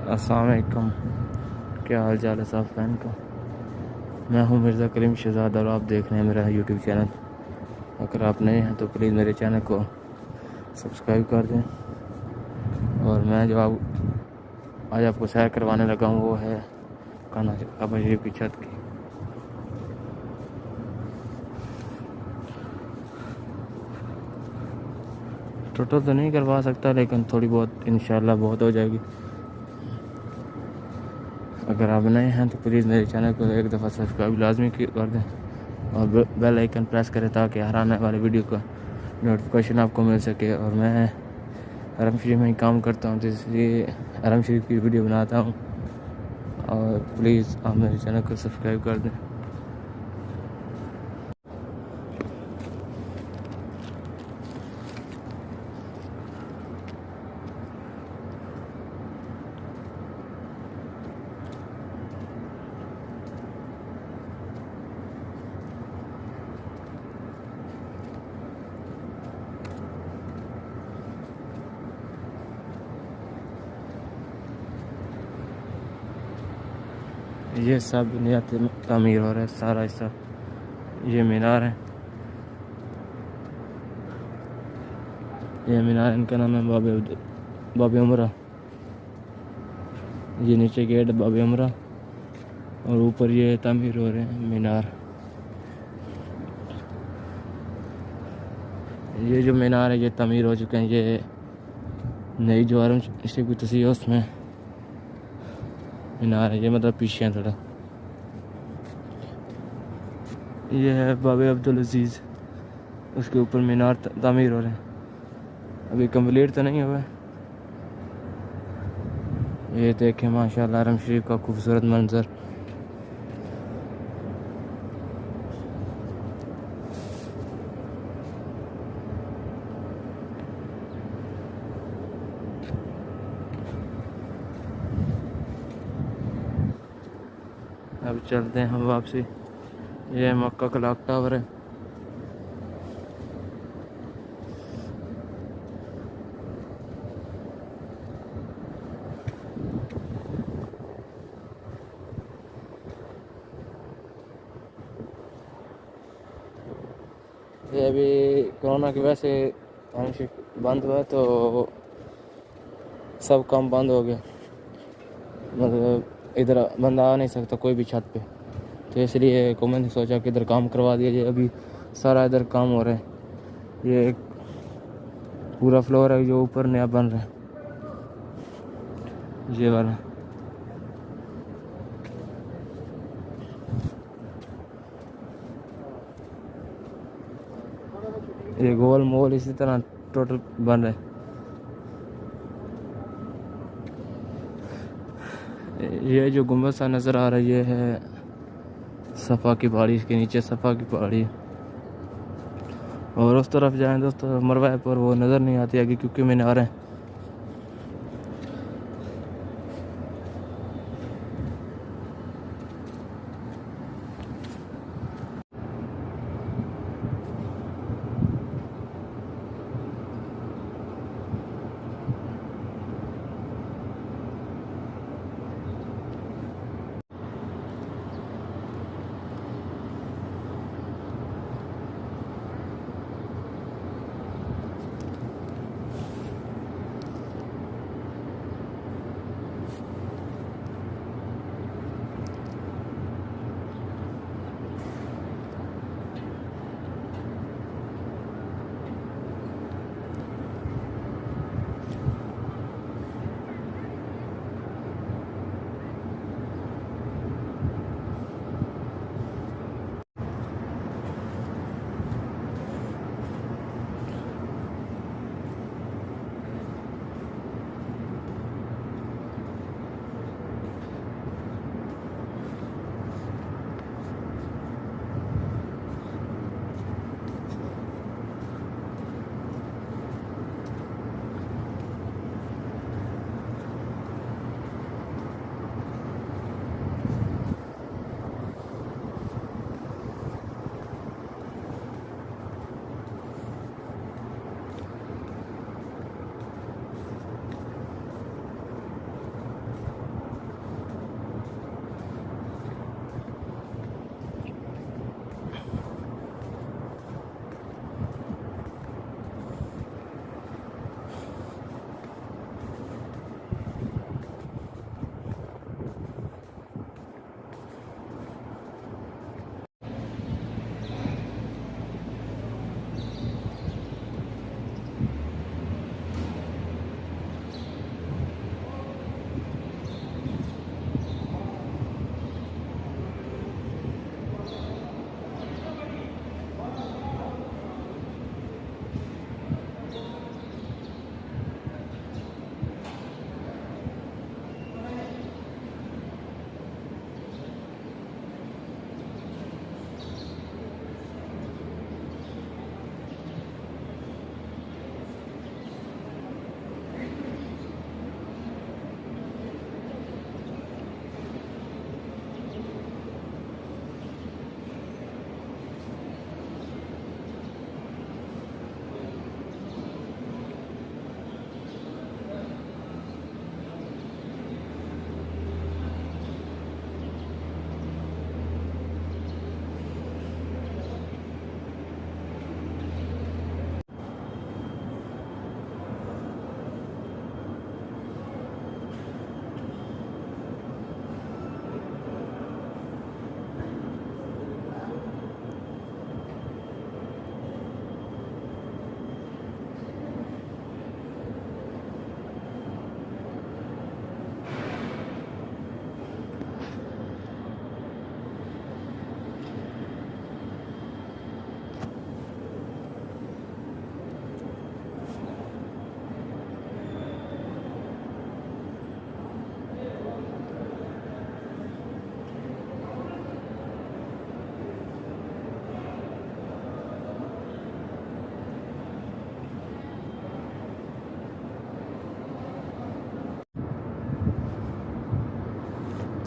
अस्सलाम वालेकुम, क्या हाल चाल है सब फैन का। मैं हूं मिर्ज़ा करीम शहजाद और आप देख रहे हैं मेरा यूट्यूब चैनल। अगर आप नए हैं तो प्लीज़ मेरे चैनल को सब्सक्राइब कर दें। और मैं जो आज आपको सैर करवाने लगा हूं वो है काबा शरीफ की छत की। टोटल तो नहीं करवा सकता लेकिन थोड़ी बहुत इंशाल्लाह बहुत हो जाएगी। अगर आप नए हैं तो प्लीज़ मेरे चैनल को एक दफ़ा सब्सक्राइब लाजमी कर दें और बेल आइकन प्रेस करें ताकि हर आने वाले वीडियो का नोटिफिकेशन आपको मिल सके। और मैं हरम शरीफ में ही काम करता हूँ तो इसलिए हरम शरीफ की वीडियो बनाता हूँ। और प्लीज़ आप मेरे चैनल को सब्सक्राइब कर दें। ये सब नया तामीर हो रहा है सारा हिस्सा। ये मीनार है, ये मीनार इनका नाम है बाबे उमरा। ये नीचे गेट बाबे उमरा और ऊपर ये तामीर हो रहे हैं मीनार। ये जो मीनार है ये तामीर हो चुके हैं। ये नई जो हरम शरीफ की तस्वीर है उसमें मीनार है, ये मतलब पीछे है थोड़ा। ये है बाबे अब्दुल अजीज़, उसके ऊपर मीनार तामीर हो रहे हैं, अभी कंप्लीट तो नहीं हुआ। ये देखें माशाल्लाह हरम शरीफ का खूबसूरत मंजर। अब चलते हैं हम वापसी। ये मक्का क्लॉक टावर है। ये अभी कोरोना की वजह से हरम शरीफ बंद हुआ तो सब काम बंद हो गया। मतलब इधर बंदा आ नहीं सकता कोई भी छत पे, तो इसलिए हुकूमत ने सोचा कि इधर काम करवा दिया जाए। अभी सारा इधर काम हो रहा है। ये एक पूरा फ्लोर है जो ऊपर नया बन रहा है, ये वाला। ये गोल मोल इसी तरह टोटल बन रहा है। ये जो गुंबद सा नज़र आ रहा है ये है सफ़ा की पहाड़ी, इसके नीचे सफ़ा की पहाड़ी। और उस तरफ जाएं दोस्तों मरवा पर वो नज़र नहीं आती आगे क्योंकि मीनार है।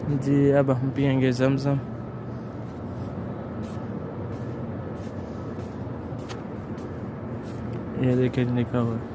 जी अब हम पियेंगे ज़मज़म। ये देखिए लिखा हुआ है।